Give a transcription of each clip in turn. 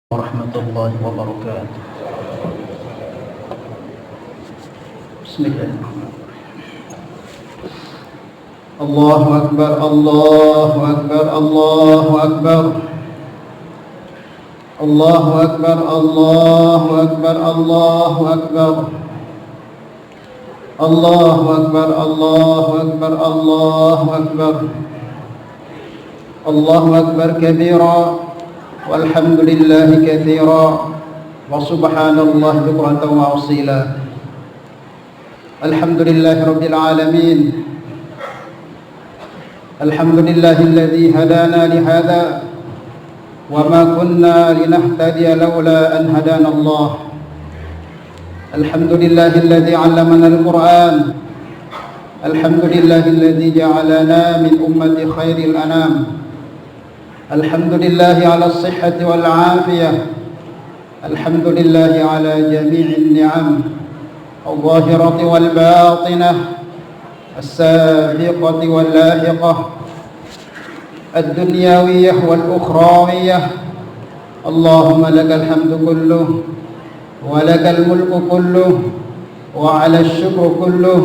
ورحمة الله وبركاته. بسم الله الرحمن الرحيم. الله أكبر الله أكبر الله أكبر الله أكبر الله أكبر الله أكبر الله أكبر الله أكبر الله أكبر الله أكبر كبيرا والحمد لله كثيرا وسبحان الله بكرة وأصيلا. الحمد لله رب العالمين. الحمد لله الذي هدانا لهذا وما كنا لنهتدي لولا أن هدانا الله. الحمد لله الذي علمنا القرآن. الحمد لله الذي جعلنا من أمة خير الأنام. الحمد لله على الصحة والعافية. الحمد لله على جميع النعم الظاهرة والباطنة السابقة واللاحقة الدنيوية والأخروية. اللهم لك الحمد كله ولك الملك كله وعلى الشكر كله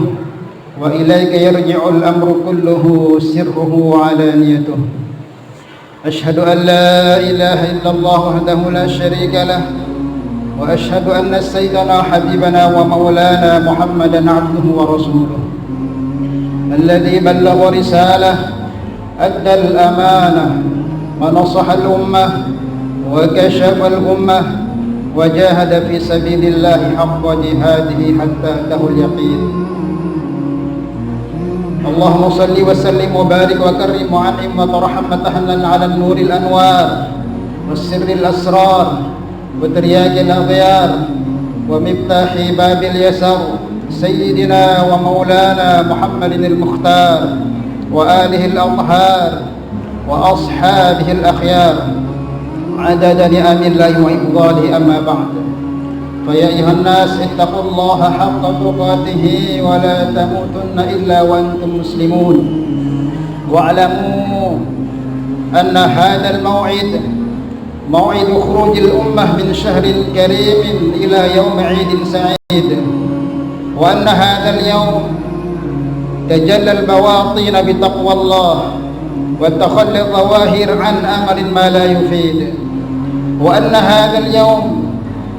وإليك يرجع الأمر كله سره وعلانيته. أشهد أن لا إله إلا الله وحده لا شريك له وأشهد أن سيدنا حبيبنا ومولانا محمدا عبده ورسوله الذي بلغ رسالة أدى الأمانة ونصح الأمة وكشف الأمة وجاهد في سبيل الله حق جهاده حتى أتاه اليقين. اللهم صل وسلم وبارك وكرم وعنهم وترحم وتحنن على النور الأنوار والسر الأسرار وترياق الأغيار ومفتاح باب اليسر سيدنا ومولانا محمد المختار وآله الأطهار وأصحابه الأخيار عدد نعم الله وإفضاله. أما بعد، فيا أيها الناس اتقوا الله حق تقاته ولا تموتن إلا وأنتم مسلمون. واعلموا أن هذا الموعد موعد خروج الأمة من شهر كريم إلى يوم عيد سعيد، وأن هذا اليوم تجلى البواطن بتقوى الله وتخلى الظواهر عن أمر ما لا يفيد، وأن هذا اليوم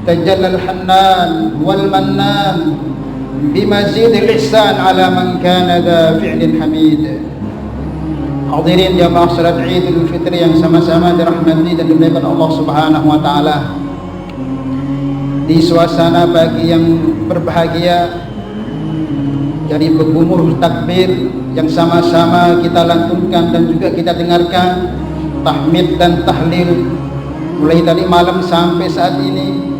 تجلى الحنان والمنان بمزيد الإحسان على من كان ذا فعل حميد. Hadirin jamaah salat Idul Fitri yang sama-sama dirahmati dan dimuliakan Allah Subhanahu wa taala. Di suasana pagi yang berbahagia dari bergumur takbir yang sama-sama kita lantunkan dan juga kita dengarkan tahmid dan tahlil mulai dari malam sampai saat ini,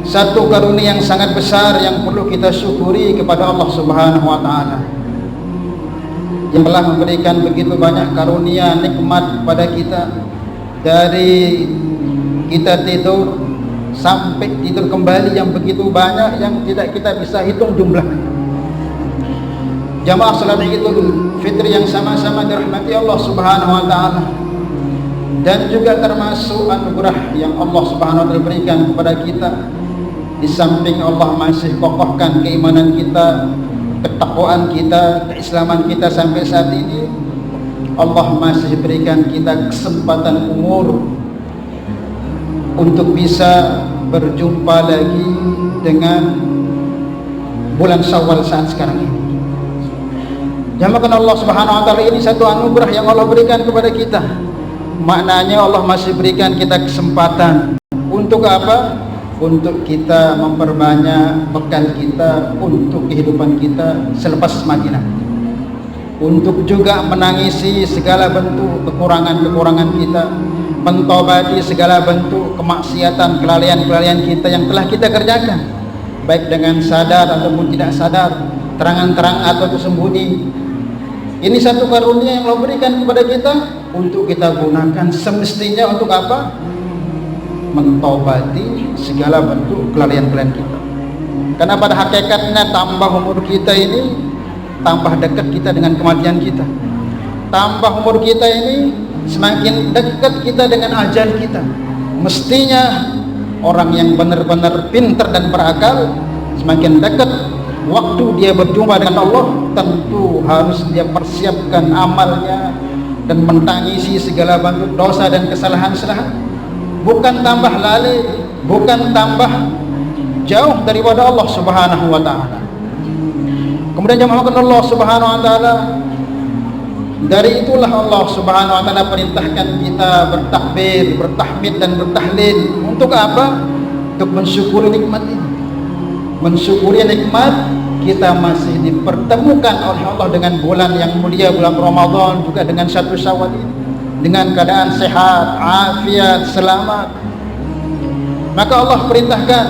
satu karunia yang sangat besar yang perlu kita syukuri kepada Allah Subhanahu wa taala yang telah memberikan begitu banyak karunia nikmat kepada kita, dari kita tidur sampai tidur kembali yang begitu banyak yang tidak kita bisa hitung jumlahnya. Jamaah salat Idul Fitri yang sama-sama dirahmati Allah Subhanahu wa taala, dan juga termasuk anugerah yang Allah Subhanahu wa taala berikan kepada kita. Di samping Allah masih kokohkan keimanan kita, ketakwaan kita, keislaman kita sampai saat ini, Allah masih berikan kita kesempatan umur untuk bisa berjumpa lagi dengan bulan Syawal saat sekarang ini. Jamakan Allah Subhanahu wa taala, ini satu anugerah yang Allah berikan kepada kita. Maknanya Allah masih berikan kita kesempatan untuk apa? Untuk kita memperbanyak bekal kita untuk kehidupan kita selepas mati nanti, untuk juga menangisi segala bentuk kekurangan-kekurangan kita, mentobati segala bentuk kemaksiatan, kelalaian-kelalaian kita yang telah kita kerjakan, baik dengan sadar ataupun tidak sadar, terang-terang atau tersembunyi. Ini satu karunia yang Allah berikan kepada kita untuk kita gunakan semestinya untuk apa? Mentobati segala bentuk kelalaian-kelalaian kita. Karena pada hakikatnya tambah umur kita ini, tambah dekat kita dengan kematian kita. Tambah umur kita ini, semakin dekat kita dengan ajal kita. Mestinya orang yang benar-benar pintar dan berakal, semakin dekat waktu dia berjumpa dengan Allah, tentu harus dia persiapkan amalnya dan mentangisi segala bentuk dosa dan kesalahan-kesalahan, bukan tambah lalai, bukan tambah jauh daripada Allah Subhanahu wa taala. Kemudian jemaah Allah Subhanahu wa taala, dari itulah Allah Subhanahu wa taala perintahkan kita bertakbir, bertahmid dan bertahlil. Untuk apa? Untuk mensyukuri nikmat ini. Mensyukuri nikmat kita masih dipertemukan oleh Allah dengan bulan yang mulia, bulan Ramadan, juga dengan 1 Syawal ini, dengan keadaan sehat, afiat, selamat. Maka Allah perintahkan,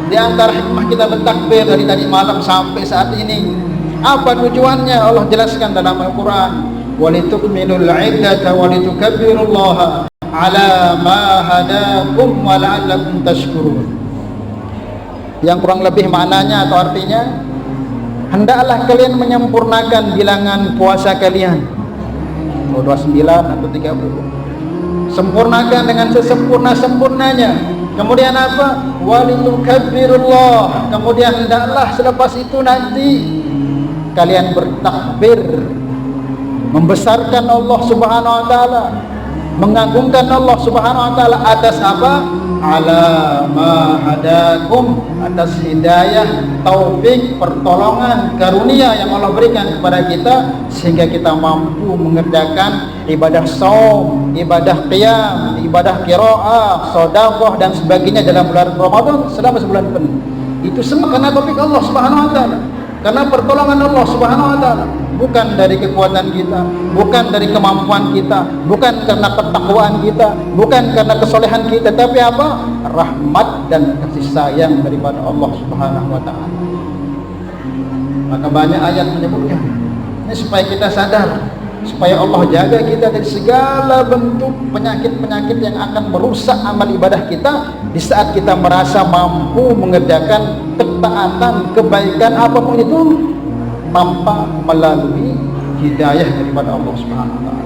di antara hikmah kita bertakbir dari tadi malam sampai saat ini, apa tujuannya? Allah jelaskan dalam Al-Quran, walitukmilul iddata walitukabbirullaha ala ma hadakum wa la'allakum tashkurun. Yang kurang lebih maknanya atau artinya, hendaklah kalian menyempurnakan bilangan puasa kalian, 29 atau 30, sempurnakan dengan sesempurna-sempurnanya. Kemudian apa? Walitukabbirullah. Kemudian hendaklah selepas itu nanti kalian bertakbir, membesarkan Allah Subhanahu wa taala, mengagungkan Allah Subhanahu wa taala atas apa? Ala ma hadakum, atas hidayah, taufik, pertolongan, karunia yang Allah berikan kepada kita, sehingga kita mampu mengerjakan ibadah shaum, ibadah qiyam, ibadah qiraah, sedekah dan sebagainya dalam bulan Ramadan selama sebulan penuh. Itu semua karena taufik Allah Subhanahu wa taala, karena pertolongan Allah Subhanahu wa taala, bukan dari kekuatan kita, bukan dari kemampuan kita, bukan karena ketakwaan kita, bukan karena kesolehan kita, tapi apa? Rahmat dan kasih sayang daripada Allah Subhanahu wa taala. Maka banyak ayat menyebutkan ini supaya kita sadar, supaya Allah jaga kita dari segala bentuk penyakit-penyakit yang akan merusak amal ibadah kita di saat kita merasa mampu mengerjakan ketaatan, kebaikan apapun itu tanpa melalui hidayah daripada Allah Subhanahu wa taala.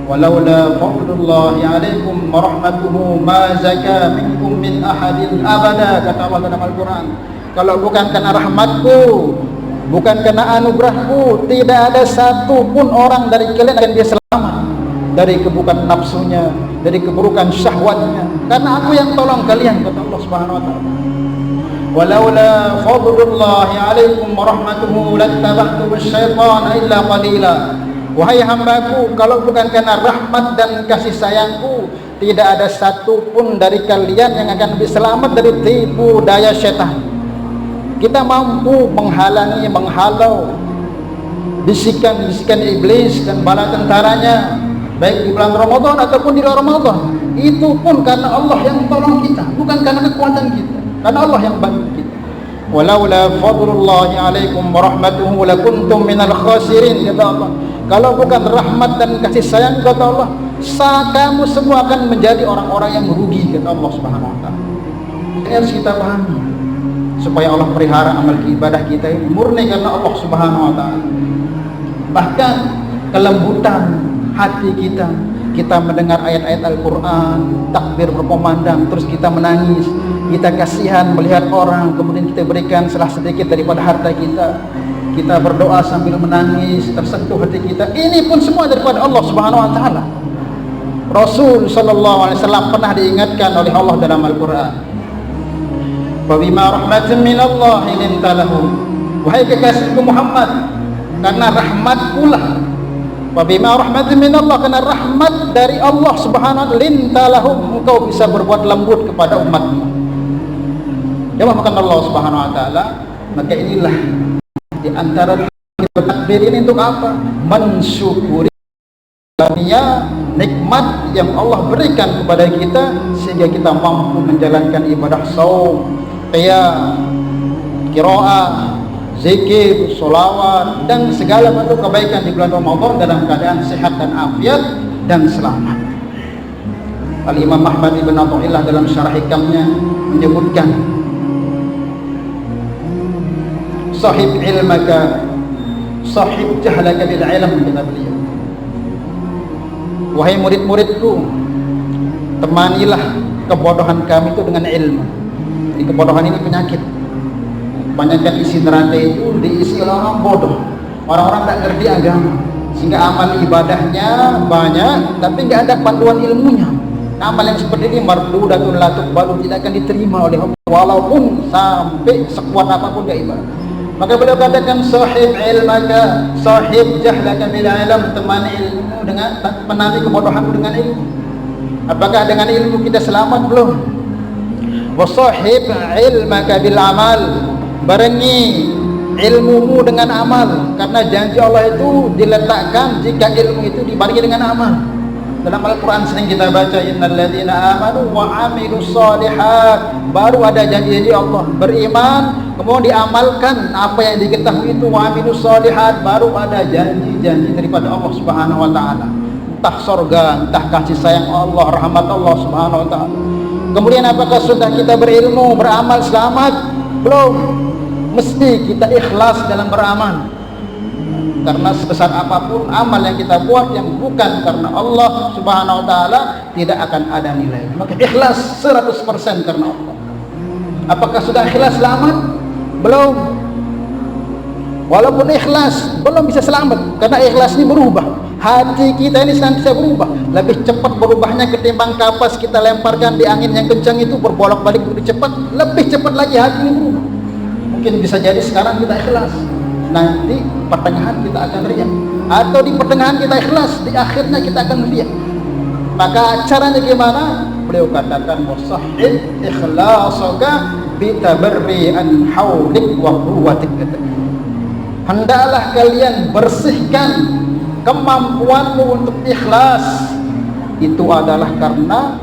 Walaula fadlullahi 'alaikum wa rahmatuhu ma zaka minkum min ahadin abada, kata Allah dalam Al-Qur'an. Kalau bukan karena rahmatku, bukan karena anugerahku, tidak ada satu pun orang dari kalian akan dia selamat dari keburukan nafsunya, dari keburukan syahwatnya, karena aku yang tolong kalian, kata Allah Subhanahu wa taala. Walaula fadlullahi 'alaikum wa rahmatuhu lattaba'tum asy-syaitana illa qalila. Wahai hambaku, kalau bukan karena rahmat dan kasih sayangku, tidak ada satu pun dari kalian yang akan selamat dari tipu daya syaitan. Kita mampu menghalangi, menghalau bisikan-bisikan iblis dan bala tentaranya, baik di bulan Ramadan ataupun di luar Ramadan. Itu pun karena Allah yang tolong kita, bukan karena kekuatan kita, karena Allah yang bantu kita. Walaula fadlullahi 'alaikum wa rahmatuhu lakuntum minal khasirin, kata Allah. Kalau bukan rahmat dan kasih sayang, kata Allah, kamu semua akan menjadi orang-orang yang merugi, kata Allah Subhanahu wa taala. Ini harus kita pahami, supaya Allah pelihara amal ibadah kita ini murni karena Allah Subhanahu wa taala. Bahkan kelembutan hati kita mendengar ayat-ayat Al-Quran, takbir berkumandang, terus kita menangis, kita kasihan melihat orang, kemudian kita berikan salah sedikit daripada harta kita berdoa sambil menangis, tersentuh hati kita. Ini pun semua daripada Allah Subhanahu wa taala. Rasul sallallahu alaihi wasallam pernah diingatkan oleh Allah dalam Al-Quran, "Wa bima rahmatin minallahi linta lahum." Wahai kekasihku Muhammad, karena rahmatkulah, wa bima rahmatin minallah, karena rahmat dari Allah Subhanahu wa taala, linta lahum, engkau bisa berbuat lembut kepada umatmu. Ya, makan Allah Subhanahu wa taala. Maka inilah di antara takbir ini untuk apa? Mensyukuri dunia nikmat yang Allah berikan kepada kita, sehingga kita mampu menjalankan ibadah shaum, qiyam, qiraah, zikir, sholawat, dan segala bentuk kebaikan di bulan Ramadan dalam keadaan sehat dan afiat dan selamat. Al-Imam Ahmad ibn Athaillah dalam syarah hikamnya menyebutkan, sahib ilmaka sahib jahlaka bil ilm, kata beliau. Wahai murid-muridku, temanilah kebodohan kami itu dengan ilmu. Jadi kebodohan ini penyakit. Banyakkan isi neraka itu diisi oleh orang bodoh, orang-orang tak ngerti agama, sehingga amal ibadahnya banyak tapi nggak ada panduan ilmunya. Amal yang seperti ini mardudatun la tuqbalu, tidak akan diterima oleh Allah walaupun sampai sekuat apapun gak ibadah. Maka beliau katakan sahib ilmaka sahib jahlaka bil ilm, temani ilmu dengan menami kebodohanmu dengan ilmu. Apakah dengan ilmu kita selamat? Belum. Wa sahib ilmaka bil amal, barengi ilmumu dengan amal, karena janji Allah itu diletakkan jika ilmu itu dibarengi dengan amal. Dalam Al-Quran sering kita baca innalladzina amanu wa amilus solihat, baru ada janji Allah beriman kemudian diamalkan apa yang diketahui itu, wa amilus solihat, baru ada janji-janji daripada Allah Subhanahu wa taala, entah surga, entah kasih sayang Allah, rahmat Allah Subhanahu wa taala. Kemudian apakah sudah kita berilmu, beramal selamat? Belum. Mesti kita ikhlas dalam beramal, karena sebesar apapun amal yang kita buat yang bukan karena Allah Subhanahu wa taala tidak akan ada nilai. Maka ikhlas 100% karena Allah. Apakah sudah ikhlas selamat? Belum. Walaupun ikhlas belum bisa selamat, karena ikhlas ini berubah. Hati kita ini senantiasa berubah, lebih cepat berubahnya ketimbang kapas kita lemparkan di angin yang kencang itu, berbolak-balik lebih cepat, lagi hati ini berubah. Mungkin bisa jadi sekarang kita ikhlas, nanti pertengahan kita akan riya, atau di pertengahan kita ikhlas, di akhirnya kita akan riya. Maka caranya gimana? Beliau katakan musahhid ikhlasuka bitabarri an haulik wa quwwatik. Hendaklah kalian bersihkan kemampuanmu untuk ikhlas. Itu adalah karena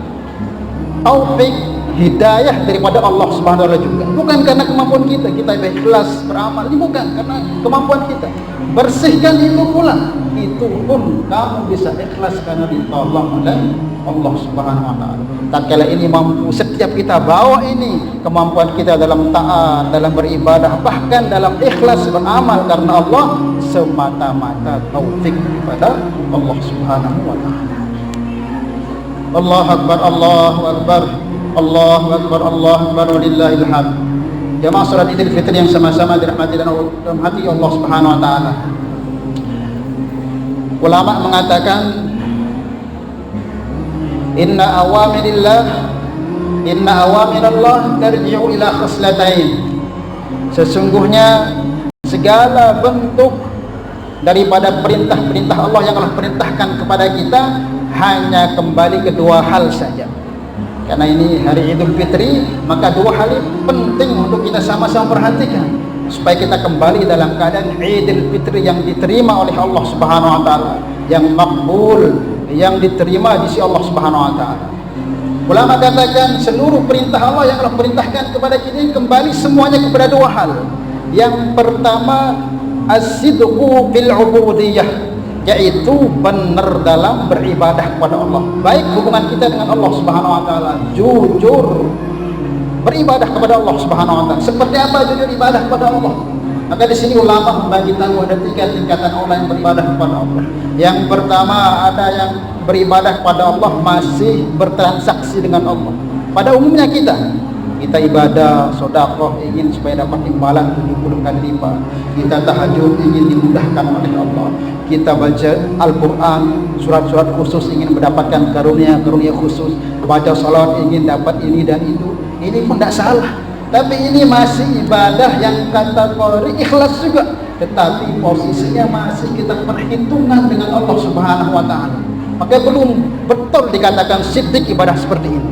taufik, hidayah daripada Allah Subhanahu wa taala juga. Bukan karena kemampuan kita ikhlas beramal. Ini bukan karena kemampuan kita. Bersihkan itu pula. Itu pun kamu bisa ikhlas karena ditolong oleh Allah Subhanahu wa taala. Tatkala ini mampu, setiap kita bawa ini kemampuan kita dalam taat, dalam beribadah, bahkan dalam ikhlas beramal karena Allah, semata-mata taufik daripada Allah Subhanahu wa taala. Allahu akbar, Allahu akbar. Allahu akbar, Allahu akbar, walillahil hamd. Jamaah salat Idul Fitri yang sama-sama dirahmati dan dirahmati Allah Subhanahu wa taala. Ulama mengatakan inna awamirallah tarji'u ila khaslatain. Sesungguhnya segala bentuk daripada perintah-perintah Allah yang Allah perintahkan kepada kita hanya kembali ke dua hal saja. Karena ini hari Idul Fitri, maka dua hal ini penting untuk kita sama-sama perhatikan supaya kita kembali dalam keadaan Idul Fitri yang diterima oleh Allah Subhanahu wa taala, yang makbul, yang diterima di sisi Allah Subhanahu wa taala. Ulama katakan seluruh perintah Allah yang Allah perintahkan kepada kita kembali semuanya kepada dua hal. Yang pertama as-sidqu fil ubudiyyah, yaitu benar dalam beribadah kepada Allah. Baik hubungan kita dengan Allah Subhanahu wa taala, jujur beribadah kepada Allah Subhanahu wa taala. Seperti apa jujur ibadah kepada Allah? Maka di sini ulama membagi tahu ada 3 tingkatan orang yang beribadah kepada Allah. Yang pertama, ada yang beribadah kepada Allah masih bertransaksi dengan Allah. Pada umumnya kita ibadah, sedekah ingin supaya dapat imbalan 70 kali lipat. Kita tahajud ingin dimudahkan oleh Allah. Kita baca Al-Quran, surat-surat khusus ingin mendapatkan karunia-karunia khusus. Baca salat ingin dapat ini dan itu. Ini pun tidak salah, tapi ini masih ibadah yang kategori ikhlas juga, tetapi posisinya masih kita perhitungan dengan Allah Subhanahu wa taala. Maka belum betul dikatakan siddiq ibadah seperti ini.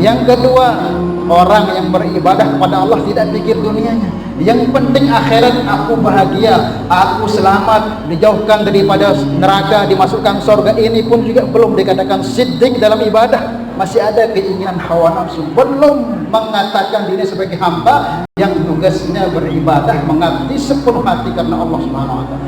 Yang kedua, orang yang beribadah kepada Allah tidak pikir dunianya, yang penting akhirat, aku bahagia, aku selamat, dijauhkan daripada neraka, dimasukkan surga. Ini pun juga belum dikatakan siddiq dalam ibadah. Masih ada keinginan hawa nafsu, belum mengatakan diri sebagai hamba yang tugasnya beribadah, mengabdi sepenuh hati karena Allah Subhanahu wa taala.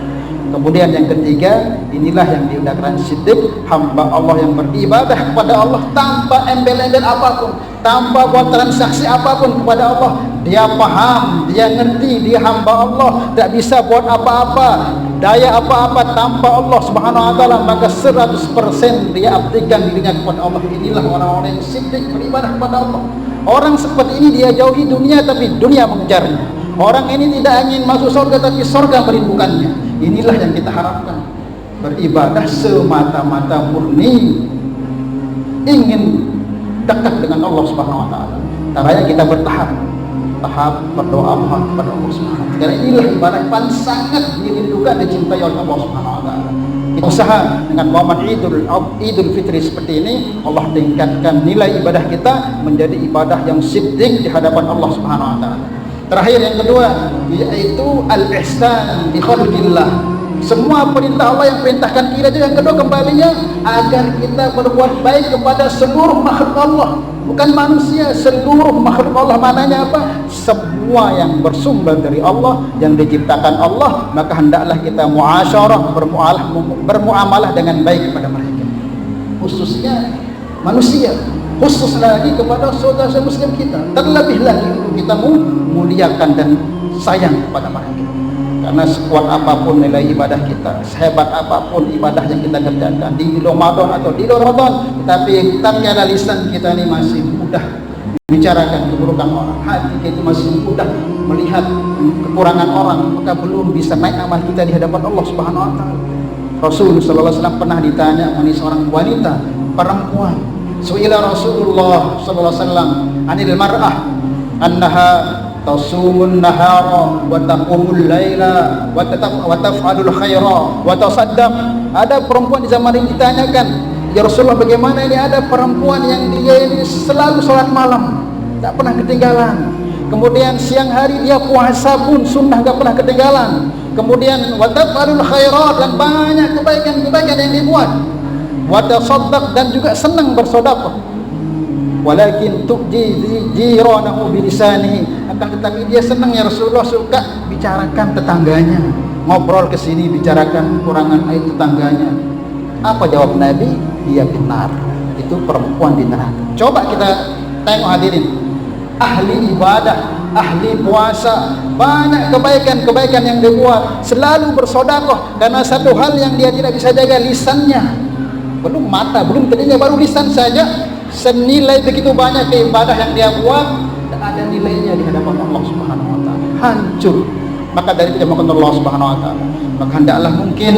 Kemudian yang ketiga, inilah yang dikatakan siddiq, hamba Allah yang beribadah kepada Allah tanpa embel-embel apapun, tanpa buat transaksi apapun kepada Allah. Dia paham, dia ngerti, dia hamba Allah, tak bisa buat apa-apa daya apa-apa tanpa Allah Subhanahu wa taala, maka 100% dia abdikan dirinya kepada Allah. Inilah orang-orang yang siddiq beribadah kepada Allah. Orang seperti ini dia jauhi dunia tapi dunia mengejarnya. Orang ini tidak ingin masuk surga tapi surga merindukannya. Inilah yang kita harapkan. Beribadah semata-mata murni ingin dekat dengan Allah Subhanahu wa taala. Caranya kita bertahap berdoa mohon kepada Allah Subhanahu wa taala. Karena inilah ibadah yang paling sangat dirindukan, dicintai oleh Allah Subhanahu wa taala. Kita usaha dengan momen Idul Fitri seperti ini, Allah tingkatkan nilai ibadah kita menjadi ibadah yang siddiq di hadapan Allah Subhanahu wa taala. Terakhir yang kedua yaitu al-ihsan bi khalqillah. Semua perintah Allah yang perintahkan kita itu, yang kedua kembalinya agar kita berbuat baik kepada seluruh makhluk Allah, bukan manusia, seluruh makhluk Allah. Maknanya apa? Semua yang bersumber dari Allah, yang diciptakan Allah, maka hendaklah kita muasyarah, bermuamalah dengan baik kepada mereka, khususnya manusia, khusus lagi kepada saudara muslim kita, terlebih lagi kita muliakan dan sayang kepada mereka. Karena sekuat apapun nilai ibadah kita, sehebat apapun ibadah yang kita kerjakan di Ramadan atau di luar Ramadan, tetapi tatkala lisan kita ini masih mudah membicarakan keburukan orang, hati kita masih mudah melihat kekurangan orang, maka belum bisa naik amal kita di hadapan Allah Subhanahu wa taala. Rasul sallallahu alaihi wasallam pernah ditanya oleh seorang wanita perempuan, su'ila Rasulullah sallallahu alaihi wasallam anil mar'ah annaha tasumun nahara wa taqumul laila wa taf'alul khaira wa tasaddaq. Ada perempuan di zaman ini ditanyakan, ya Rasulullah, bagaimana ini ada perempuan yang dia ini selalu sholat malam, tak pernah ketinggalan, kemudian siang hari dia puasa pun sunnah tak pernah ketinggalan, kemudian wa taf'alul khairat, dan banyak kebaikan-kebaikan yang dibuat, wa tasaddaq, dan juga senang bersedekah, walakin tu'ji jiranahu bilisanihi, akan tetapi dia senang ya Rasulullah suka bicarakan tetangganya, ngobrol ke sini bicarakan kekurangan air tetangganya. Apa jawab Nabi? Dia benar, itu perempuan di neraka. Coba kita tengok hadirin, ahli ibadah, ahli puasa, banyak kebaikan-kebaikan yang dibuat, selalu bersedekah, karena satu hal yang dia tidak bisa jaga, lisannya. Belum mata, belum telinga, baru lisan saja senilai begitu banyak keibadah yang dia buat, tak ada nilainya di hadapan Allah Subhanahu wa taala, hancur. Maka dari itu jamaah Allah Subhanahu wa taala, maka hendaklah mungkin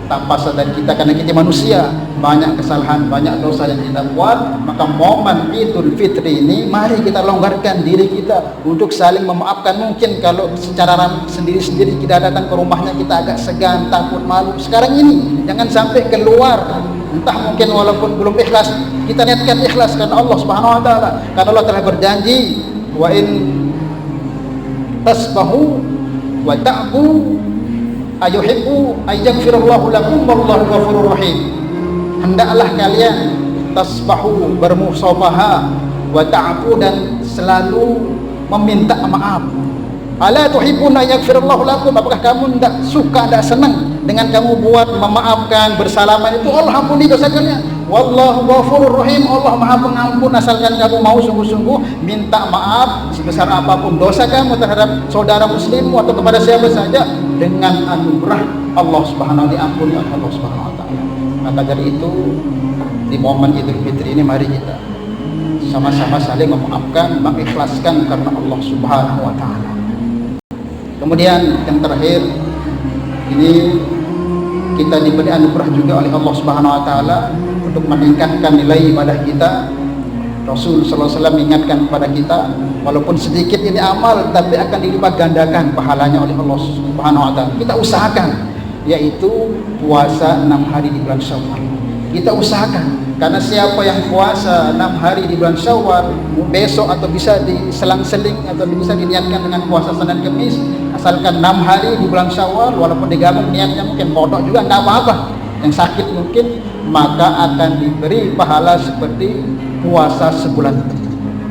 tanpa sadar kita, karena kita manusia, banyak kesalahan, banyak dosa yang kita buat, maka momen Idul Fitri ini mari kita longgarkan diri kita untuk saling memaafkan. Mungkin kalau secara sendiri-sendiri kita datang ke rumahnya kita agak segan, takut, malu. Sekarang ini jangan sampai keluar, entah mungkin walaupun belum ikhlas, kita niatkan ikhlas karena Allah Subhanahu wa taala. Karena Allah telah berjanji, wa in tasbahu wa ta'fu ayuhibbu ayyaghfirallahu lakum wallahu ghafurur rahim. Hendaklah kalian tasbahu, bermusafaha, wa ta'fu, dan selalu meminta maaf. Ala tuhibbuna yaghfirallahu lakum, apakah kamu tidak suka, tidak senang dengan kamu buat memaafkan, bersalaman itu Allah ampuni dosa kalian. Wallahu ghafurur rahim, Allah Maha Pengampun, asalkan kamu mau sungguh-sungguh minta maaf sebesar apapun dosa kamu terhadap saudara muslimmu atau kepada siapa saja, dengan anugerah Allah Subhanahu wa taala diampuni oleh Allah Subhanahu wa taala. Maka dari itu di momen Idul Fitri ini mari kita sama-sama saling memaafkan, mengikhlaskan karena Allah Subhanahu wa taala. Kemudian yang terakhir ini kita diberi anugerah juga oleh Allah Subhanahu wa taala untuk meningkatkan nilai ibadah kita. Rasul sallallahu alaihi wasallam mengingatkan kepada kita, walaupun sedikit ini amal tapi akan dilipat gandakan pahalanya oleh Allah Subhanahu wa taala. Kita usahakan, yaitu puasa 6 hari di bulan Syawal. Kita usahakan, karena siapa yang puasa 6 hari di bulan Syawal, besok atau bisa diselang-seling atau bisa diniatkan dengan puasa Senin Kamis, asalkan 6 hari di bulan Syawal, walaupun digabung niatnya mungkin bodoh juga enggak apa-apa, yang sakit mungkin, maka akan diberi pahala seperti puasa sebulan.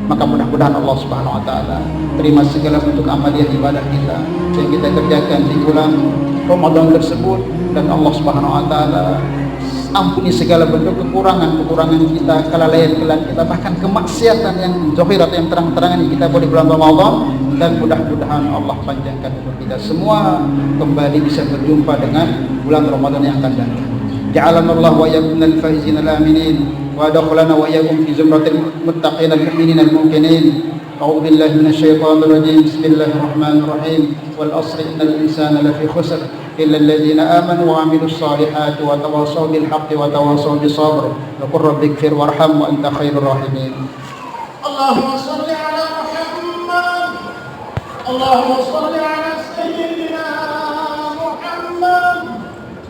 Maka mudah-mudahan Allah Subhanahu wa taala terima segala bentuk amaliyah ibadah kita yang kita kerjakan di bulan Ramadan tersebut, dan Allah Subhanahu wa taala ampuni segala bentuk kekurangan kita, kelalaian kita, bahkan kemaksiatan yang zahir atau yang terang-terangan yang kita buat di bulan Ramadan. Dan mudah-mudahan Allah panjangkan umur kita semua kembali bisa berjumpa dengan bulan Ramadan yang akan datang. Ja'alana Allah wa iyyakum minal faizin al-aminin wa adkhalana wa iyyakum fi zumratil muttaqin al-mu'minin al-muqinin. A'udzu billahi minasy syaithanir rajim. Bismillahirrahmanirrahim. Wal 'ashri innal insana lafi khusr illa alladziina aamanu wa 'amilus shaalihati wa tawassaw bil haqqi wa tawassaw bis sabr. Wa qur rabbighfir warham wa anta khairur rahimin. Allahumma shalli 'ala Muhammad. Allahumma shalli 'ala sayyidina Muhammad.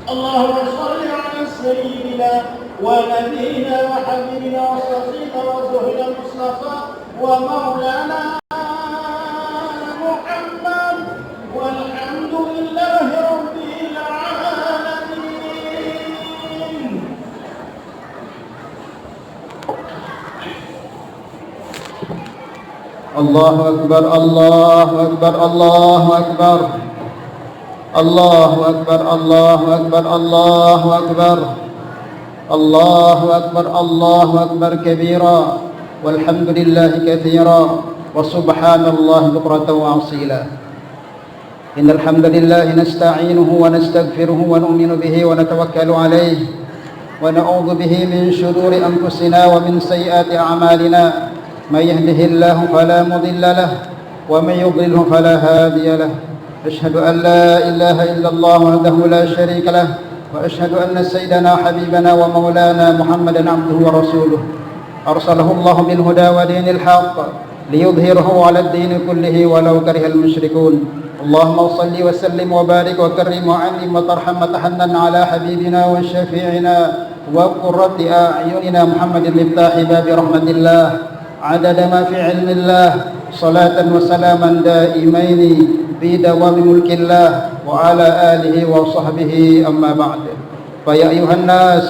Allahumma shalli 'ala sayyidina wa nabiyyina wa habibina wa shafiina wa zuhrina Mustafa wa maulana Muhammad walhamdulillahi rabbil alamin. Allahu akbar, Allahu akbar, Allahu akbar. Allahu akbar, Allahu akbar, Allahu akbar. Allahu akbar, Allahu akbar kabira. Walhamdulillahi katsira wa subhanallahi bukratan wa asila. Innal hamdalillahi nasta'inuhu wa nastaghfiruhu wa nu'minu bihi wa natawakkalu alayhi wa na'udzu bihi min shururi anfusina wa min sayyiati a'malina. من يهده الله فلا مضل له ومن يضلله فلا هادي له. أشهد أن لا إله إلا الله وحده لا شريك له وأشهد أن سيدنا حبيبنا ومولانا محمدا عبده ورسوله أرسله الله بالهدى ودين الحق ليظهره على الدين كله ولو كره المشركون. اللهم صل وسلم وبارك وكرم وعنم وترحم وتحنن على حبيبنا وشفيعنا وقرة أعيننا محمد المفتاح باب رحمة الله عدد ما في علم الله صلاة وسلاما دائمين في دوام ملك الله وعلى آله وصحبه أما بعد. فيا أيها الناس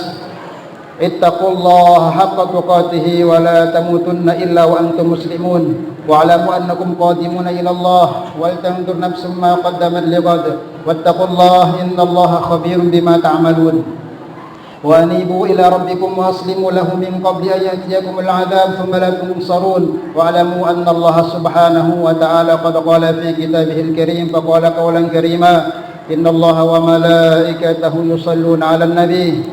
اتقوا الله حق تقاته ولا تموتن إلا وأنتم مسلمون واعلموا أنكم قادمون إلى الله ولتنظر نفس ما قدمت لغد واتقوا الله إن الله خبير بما تعملون. وأنيبوا إلى ربكم وأسلموا له من قبل أن يأتيكم العذاب ثم لا تنصرون. واعلموا أن الله سبحانه وتعالى قد قال في كتابه الكريم فقال قولا كريما إن الله وملائكته يصلون على النبي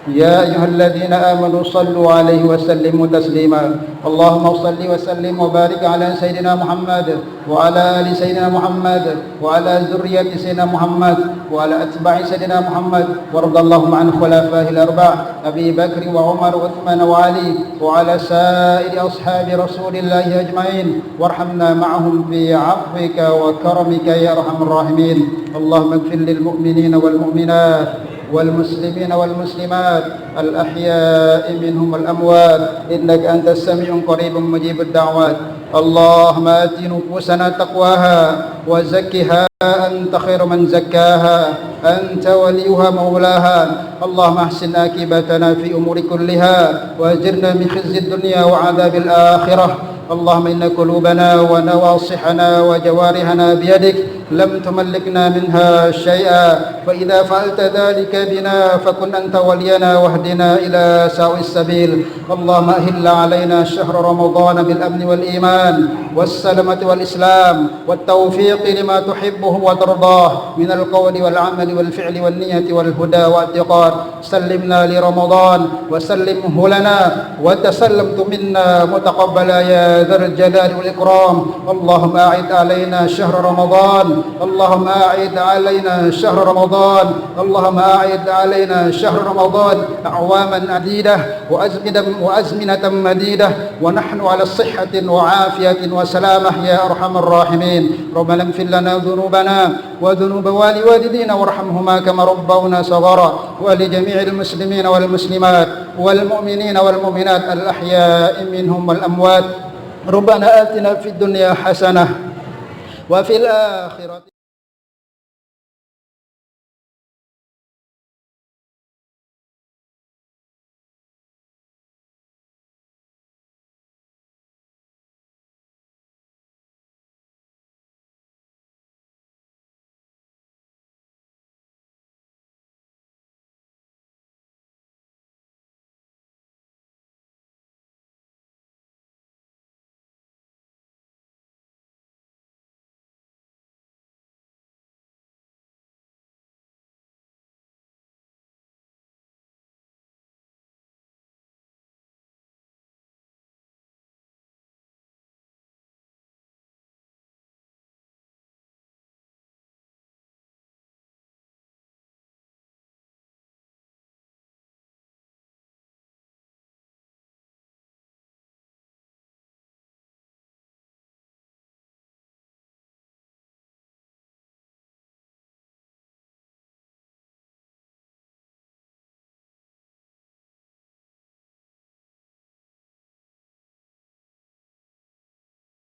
يا أيها الذين آمنوا صلوا عليه وسلموا تسليما. اللهم صل وسلم وبارك على سيدنا محمد وعلى آل سيدنا محمد وعلى ذرية سيدنا محمد وعلى أتباع سيدنا محمد وارض اللهم عن خلفائه الأربعة أبي بكر وعمر وعثمان وعلي وعلى سائر أصحاب رسول الله أجمعين وارحمنا معهم بعفوك وكرمك يا أرحم الراحمين. اللهم اغفر للمؤمنين والمؤمنات والمسلمين والمسلمات الأحياء منهم والأموات إنك أنت السميع قريب مجيب الدعوات. اللهم آت نفوسنا تقواها وزكها أنت خير من زكاها أنت وليها مولاها. اللهم أحسن عاقبتنا في أمور كلها وأجرنا من خزي الدنيا وعذاب الآخرة. اللهم إن قلوبنا ونواصحنا وجوارحنا بيدك لم تملكنا منها شيئا فإذا فعلت ذلك بنا فكن أنت ولينا واهدنا إلى سواء السبيل. اللهم أهل علينا شهر رمضان بالأمن والإيمان والسلامة والإسلام والتوفيق لما تحبه وترضاه من القول والعمل والفعل والنية والهدى والاتقان. سلمنا لرمضان وسلمه لنا وتسلمت منا متقبلا يا ذا الجلال والإكرام. اللهم أعد علينا شهر رمضان. اللهم أعد علينا شهر رمضان. اللهم أعد علينا شهر رمضان أعواما عديدة وأزمنة مديدة ونحن على صحة وعافية وسلامة يا أرحم الراحمين. ربنا اغفر لنا ذنوبنا وذنوب والدينا وارحمهما كما ربونا صغارا ولجميع المسلمين والمسلمات والمؤمنين والمؤمنات الأحياء منهم والأموات. ربنا آتنا في الدنيا حسنة وفي الآخرة